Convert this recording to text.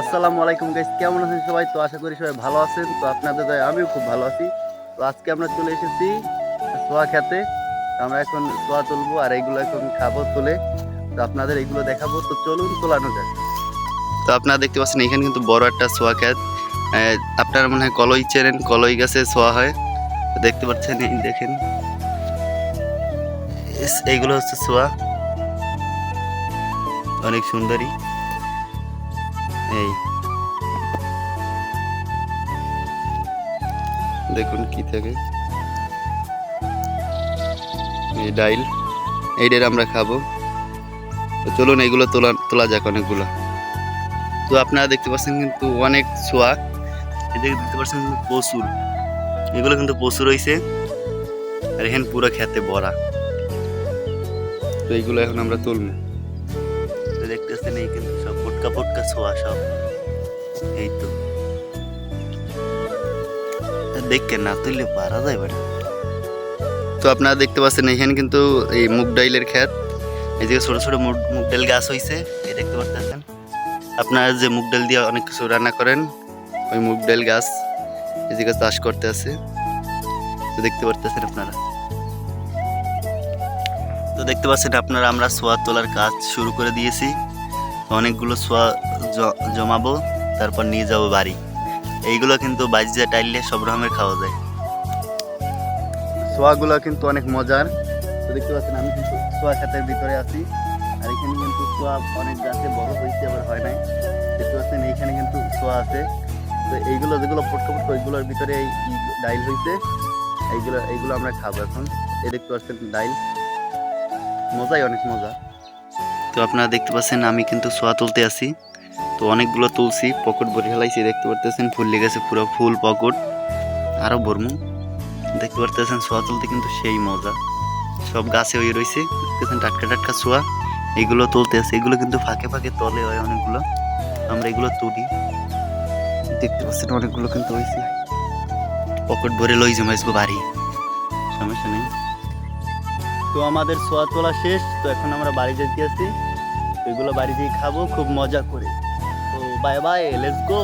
আসসালামু আলাইকুম গাইস, কেমন আছেন সবাই? তো আশা করি সবাই ভালো আছেন। তো আপনাদের দয়ায় আমিও খুব ভালো আছি। তো আজকে আমরা চলে এসেছি সোয়া খেতে। তো আমরা এখন সোয়া তুলবো আর এইগুলো এখন খাবো তুলে। তো আপনাদের এইগুলো দেখাবো, তো চলুন তোলানো যাক। তো আপনারা দেখতে পাচ্ছেন এখানে কিন্তু বড় একটা সোয়া ক্ষেত। আপনারা মনে হয় কলই চেনেন, কলই গাছে সোয়া হয়। তো দেখতে পাচ্ছেন, এই দেখেন এইগুলো হচ্ছে সোয়া, অনেক সুন্দরী। এই দেখুন কি থাকে, এই ডাইল, এইটার আমরা খাবো। তো চলুন এইগুলো তোলা তোলা যাক অনেকগুলো। তো আপনারা দেখতে পাচ্ছেন কিন্তু অনেক ছোয়া, এদিকে দেখতে পাচ্ছেন কিন্তু প্রচুর, এগুলো কিন্তু প্রচুর হয়েছে। আর এখানে পুরো খেতে ভরা। তো এইগুলো এখন আমরা তুলবো। তো দেখতেছেন এই কিন্তু সব পটকা পটকা ছোয়া সব, এই তো দেখেন না তুললে পারা যায় বাড়ি। তো আপনারা দেখতে পাচ্ছেন এখানে কিন্তু এই মুগ ডাইলের ক্ষেত, এই যে ছোট ছোট মুগ ডাল গাছ হয়েছে, এই দেখতে পাচ্ছেন। আপনারা যে মুগ ডাল দিয়ে অনেক কিছু রান্না করেন, ওই মুগ ডাল গাছ এই জায়গায় চাষ করতে আছে। তো দেখতে পাচ্ছেন আপনারা, তো দেখতে পাচ্ছেন আপনারা আমরা সোয়া তোলার কাজ শুরু করে দিয়েছি। অনেকগুলো সোয়া জমাবো, তারপর নিয়ে যাবো বাড়ি। এইগুলো কিন্তু বাজিয়া টাইলে সব রকমের খাওয়া যায়। সোয়াগুলো কিন্তু অনেক মজার। তো দেখতে পাচ্ছেন আমি কিন্তু সোয়া খাতের ভিতরে আছি। আর এখানে কিন্তু সোয়া অনেক গাছে বড় হয়েছে, আবার হয় নাই। দেখতে পাচ্ছেন এইখানে কিন্তু সোয়া আছে। তো এইগুলো যেগুলো পটকা পটকা ওইগুলোর ভিতরে এই ডাইল হয়েছে, এইগুলো এইগুলো আমরা খাবো এখন। এই দেখতে পাচ্ছেন ডাইল, মজাই অনেক মজা। তো আপনারা দেখতে পাচ্ছেন আমি কিন্তু সোয়া তুলতে আছি। তো অনেকগুলো তুলছি, পকেট ভরে ফেলাইছি। দেখতে পারতেছেন ফুল লেগেছে, পুরো ফুল পকেট, আরো ভরমু। দেখতে পারতেছেন সোয়া তুলতে কিন্তু সেই মজা, সব গাছে হয়ে রয়েছে। দেখতেছেন টাটকা টাটকা সোয়া, এগুলো তুলতে আছে। এগুলো কিন্তু ফাঁকে ফাঁকে তলে হয় অনেকগুলো, আমরা এগুলো তুলি। দেখতে পাচ্ছেন অনেকগুলো কিন্তু হয়েছে, পকেট ভরে লই জমাইছবো বাড়ি, সমস্যা নেই। তো আমাদের সোয়া তোলা শেষ। তো এখন আমরা বাড়ি যেতে আছি, এগুলো বাড়ি যেয়ে খাবো খুব মজা করে। তো বাই বাই, লেটস গো।